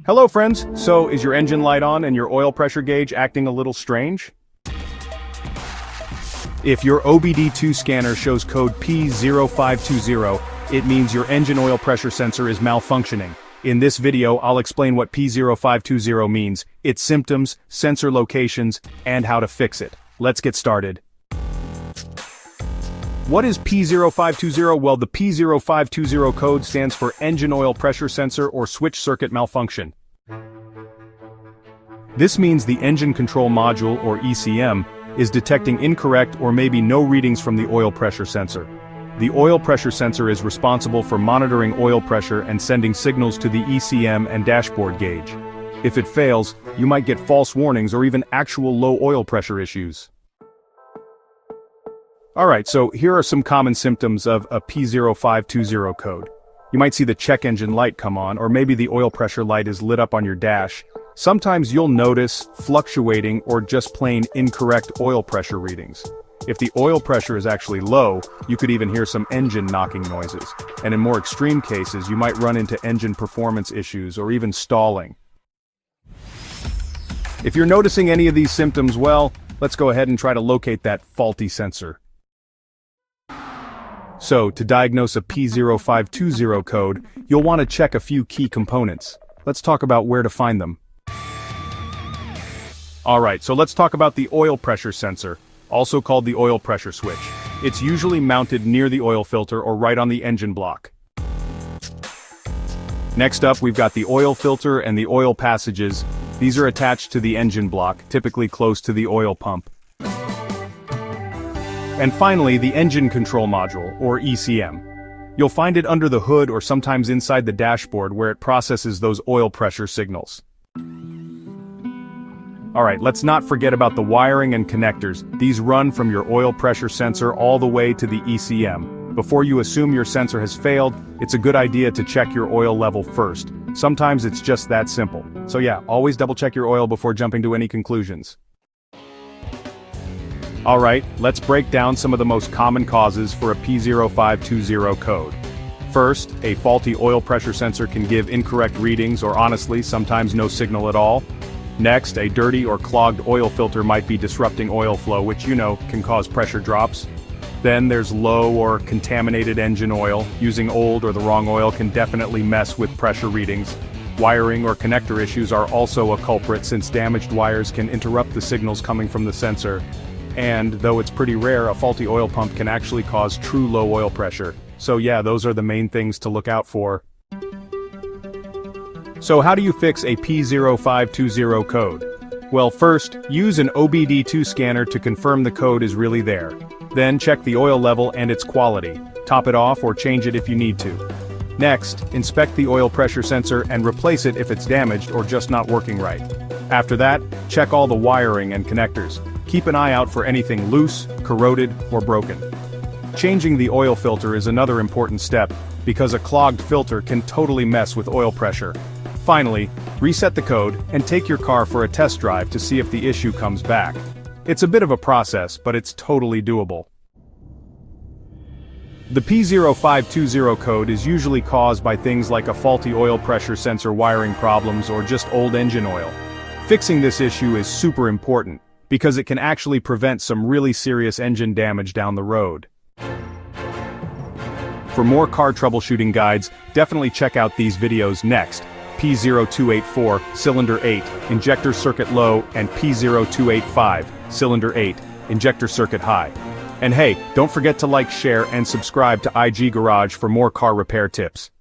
Hello friends, so is your engine light on and your oil pressure gauge acting a little strange? If your obd2 scanner shows code P0520, it means your engine oil pressure sensor is malfunctioning. In this video, I'll explain what P0520 means, its symptoms, sensor locations, and how to fix it. Let's get started. What is P0520? Well, the P0520 code stands for Engine Oil Pressure Sensor or Switch Circuit Malfunction. This means the Engine Control Module, or ECM, is detecting incorrect or maybe no readings from the oil pressure sensor. The oil pressure sensor is responsible for monitoring oil pressure and sending signals to the ECM and dashboard gauge. If it fails, you might get false warnings or even actual low oil pressure issues. Alright, so here are some common symptoms of a P0520 code. You might see the check engine light come on, or maybe the oil pressure light is lit up on your dash. Sometimes you'll notice fluctuating or just plain incorrect oil pressure readings. If the oil pressure is actually low, you could even hear some engine knocking noises. And in more extreme cases, you might run into engine performance issues or even stalling. If you're noticing any of these symptoms, well, let's go ahead and try to locate that faulty sensor. So, to diagnose a P0520 code, you'll want to check a few key components. Let's talk about where to find them. Alright, so let's talk about the oil pressure sensor, also called the oil pressure switch. It's usually mounted near the oil filter or right on the engine block. Next up, we've got the oil filter and the oil passages. These are attached to the engine block, typically close to the oil pump. And finally, the Engine Control Module, or ECM. You'll find it under the hood or sometimes inside the dashboard where it processes those oil pressure signals. Alright, let's not forget about the wiring and connectors. These run from your oil pressure sensor all the way to the ECM. Before you assume your sensor has failed, it's a good idea to check your oil level first. Sometimes it's just that simple. So yeah, always double check your oil before jumping to any conclusions. Alright, let's break down some of the most common causes for a P0520 code. First, a faulty oil pressure sensor can give incorrect readings or honestly, sometimes no signal at all. Next, a dirty or clogged oil filter might be disrupting oil flow, which can cause pressure drops. Then there's low or contaminated engine oil. Using old or the wrong oil can definitely mess with pressure readings. Wiring or connector issues are also a culprit since damaged wires can interrupt the signals coming from the sensor. And, though it's pretty rare, a faulty oil pump can actually cause true low oil pressure. So yeah, those are the main things to look out for. So how do you fix a P0520 code? Well, first, use an obd2 scanner to confirm the code is really there. Then check the oil level and its quality. Top it off or change it if you need to. Next, inspect the oil pressure sensor and replace it if it's damaged or just not working right. After that, check all the wiring and connectors. Keep an eye out for anything loose, corroded, or broken. Changing the oil filter is another important step, because a clogged filter can totally mess with oil pressure. Finally, reset the code and take your car for a test drive to see if the issue comes back. It's a bit of a process, but it's totally doable. The P0520 code is usually caused by things like a faulty oil pressure sensor wiring problems or just old engine oil. Fixing this issue is super important, because it can actually prevent some really serious engine damage down the road. For more car troubleshooting guides, definitely check out these videos next. P0284, Cylinder 8, Injector Circuit Low, and P0285, Cylinder 8, Injector Circuit High. And hey, don't forget to like, share, and subscribe to IG Garage for more car repair tips.